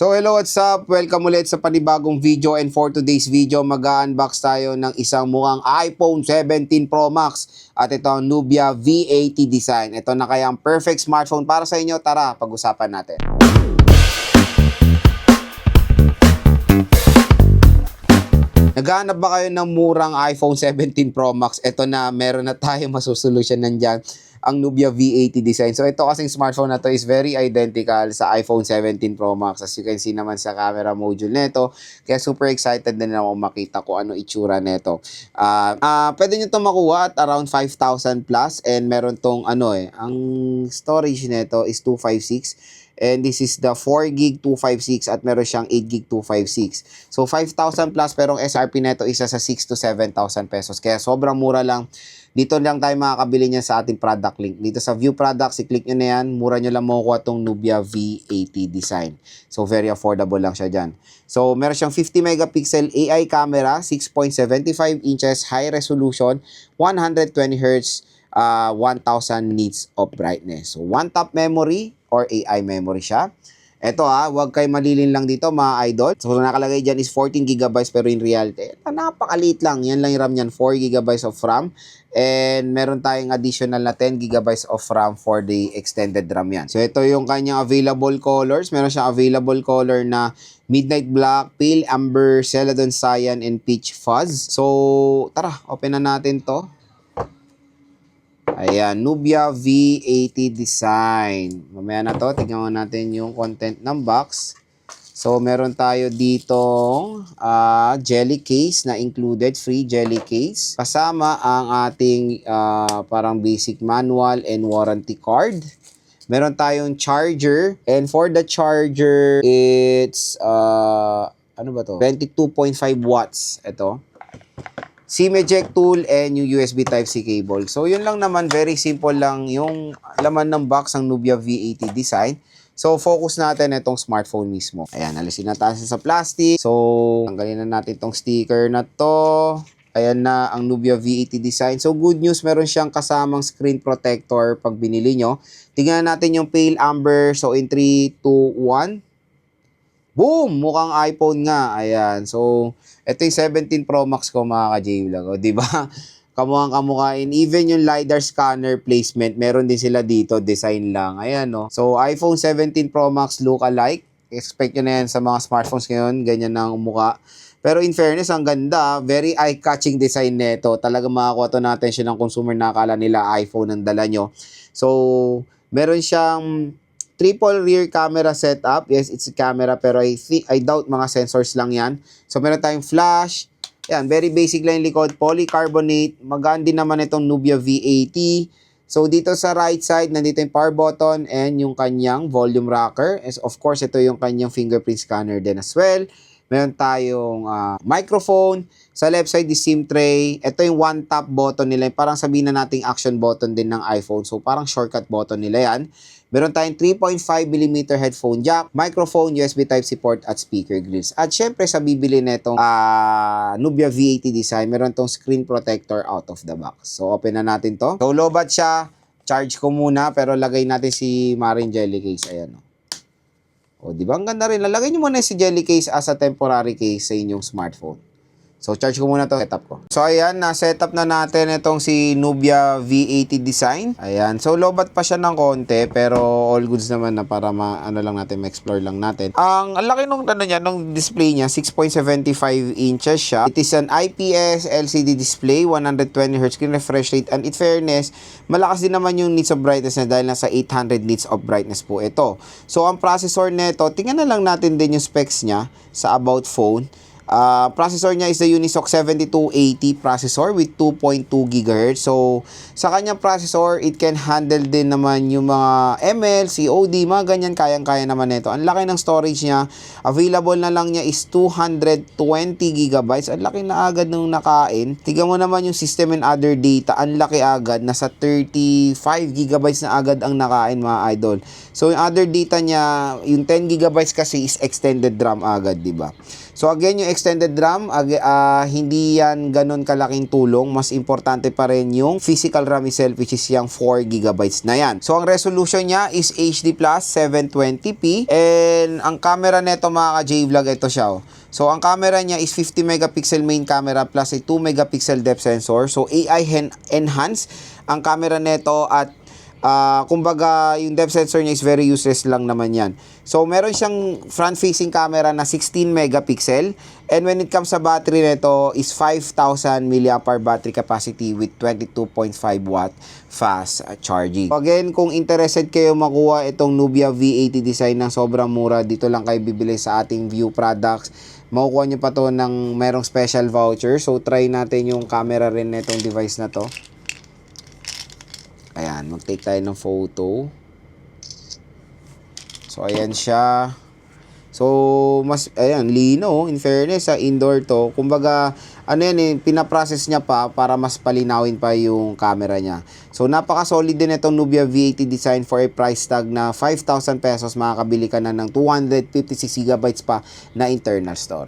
So hello, what's up? Welcome ulit sa panibagong video, and for today's video mag-unbox tayo ng isang mukhang iPhone 17 Pro Max at ito ang Nubia V80 design. Ito na kaya ang perfect smartphone para sa inyo. Tara, pag-usapan natin. Naghahanap ba kayo ng murang iPhone 17 Pro Max? Ito na, meron na tayo masusolusyonan dyan, ang Nubia V80 design. So ito kasing smartphone na to is very identical sa iPhone 17 Pro Max. As you can see naman sa camera module nito. Kaya super excited din ako makita ko ano itsura nito. Pwede nyo itong makuha at around 5,000 plus, and meron tong ang storage nito is 256. And this is the 4GB 256 at meron siyang 8GB 256. So 5,000 plus, pero ang SRP nito isa sa 6 to 7,000 pesos. Kaya sobrang mura lang. Dito lang tayo makakabili niya sa ating product link. Dito sa view products, i-click nyo na yan. Mura nyo lang makukuha itong Nubia V80 design. So very affordable lang siya dyan. So meron siyang 50 megapixel AI camera, 6.75 inches high resolution, 120Hz, 1,000 nits of brightness. So one tap memory or AI memory siya. Ito huwag kayo malilin lang dito mga idol. So nakalagay dyan is 14GB, pero in reality, napakaliit lang. Yan lang yung RAM niyan, 4GB of RAM. And meron tayong additional na 10GB of RAM for the extended RAM yan. So ito yung kanyang available colors. Meron siyang available color na Midnight Black, Pale Amber, Celadon Cyan, and Peach Fuzz. So tara, open na natin to. Ayan, Nubia V80 design. Mamaya na to, tignan natin yung content ng box. So, meron tayo ditong jelly case na included, free jelly case. Kasama ang ating parang basic manual and warranty card. Meron tayong charger. And for the charger, it's, 22.5 watts. Ito. SIM eject tool and yung USB Type-C cable. So, yun lang naman. Very simple lang yung laman ng box ng Nubia V80 design. So, focus natin itong smartphone mismo. Ayan, alisin na tayo sa plastic. So, tanggalin na natin itong sticker na to. Ayan na ang Nubia V80 design. So, good news, meron siyang kasamang screen protector pag binili nyo. Tingnan natin yung Pale Amber. So, in 3, 2, 1. Boom! Mukhang iPhone nga. Ayan. So, ito yung 17 Pro Max ko mga ka-J-Vlog. O, diba? Kamukhang kamukhain. Even yung LiDAR scanner placement, meron din sila dito. Design lang. Ayan, no? So, iPhone 17 Pro Max look-alike. Expect nyo na yan sa mga smartphones ngayon. Ganyan na ang mukha. Pero in fairness, ang ganda. Very eye-catching design nito. Talagang makakuha to na attention ng consumer na akala nila iPhone ang dala nyo. So, meron siyang triple rear camera setup. Yes, it's a camera, pero I doubt mga sensors lang yan. So, meron tayong flash. Yan, very basic lang yung likod. Polycarbonate. Magaan din naman itong Nubia V80. So, dito sa right side, nandito yung power button and yung kanyang volume rocker. As of course, ito yung kanyang fingerprint scanner din as well. Meron tayong microphone. Sa left side is SIM tray. Ito yung one tap button nila. Parang sabihin na nating action button din ng iPhone. So, parang shortcut button nila yan. Meron tayong 3.5mm headphone jack, microphone, USB Type-C port, at speaker grills. At syempre sa bibili netong Nubia V80 design, meron tong screen protector out of the box. So open na natin to. So lobat siya. Charge ko muna, pero lagay natin si Marin jelly case. Ayan. O, di ba? Ang ganda rin. Lalagay nyo muna si jelly case as a temporary case sa inyong smartphone. So, charge ko muna to, setup ko. So, ayan, na-setup na natin itong si Nubia V80 design. Ayan. So, lobat pa siya ng konti, pero all goods naman na para ma-explore lang natin. Ang laki nung display niya, 6.75 inches siya. It is an IPS LCD display, 120Hz screen refresh rate, and in fairness, malakas din naman yung nits of brightness na dahil nasa 800 nits of brightness po ito. So, ang processor nito, tingnan na lang natin din yung specs niya sa About Phone. Processor niya is the Unisoc 7280 processor with 2.2 GHz. So, sa kanyang processor, it can handle din naman yung mga ML, COD, mga ganyan, kayang-kaya naman nito. Ang laki ng storage niya, available na lang niya is 220GB. Ang laki na agad nung nakain. Tignan mo naman yung system and other data, ang laki agad, nasa 35GB na agad ang nakain mga idol. So, yung other data niya, yung 10GB kasi is extended RAM agad, diba? So again, yung extended RAM, hindi yan ganun kalaking tulong. Mas importante pa rin yung physical RAM itself, which is yung 4 gigabytes na yan. So ang resolution niya is HD Plus 720p. And ang camera neto mga ka-J-Vlog, ito siya. Oh. So ang camera niya is 50 megapixel main camera plus a 2 megapixel depth sensor. So AI enhance ang camera neto at kumbaga yung depth sensor niya is very useless lang naman yan. So meron siyang front facing camera na 16 megapixel, and when it comes sa battery nito is 5,000 mAh battery capacity with 22.5 watt fast charging. So again, kung interested kayo makuha itong Nubia V80 design ng sobrang mura, dito lang kayo bibili sa ating View Products. Makukuha nyo pa to ng merong special voucher. So try natin yung camera rin nitong device na to. Ayan, mag-take tayo ng photo. So, ayan siya. So, ayan, lino. In fairness, sa indoor to. Kumbaga, ano yan pinaprocess niya pa para mas palinawin pa yung camera niya. So, napaka-solid din itong Nubia V80 design for a price tag na 5,000 pesos. Makakabili ka na ng 256 gigabytes pa na internal storage.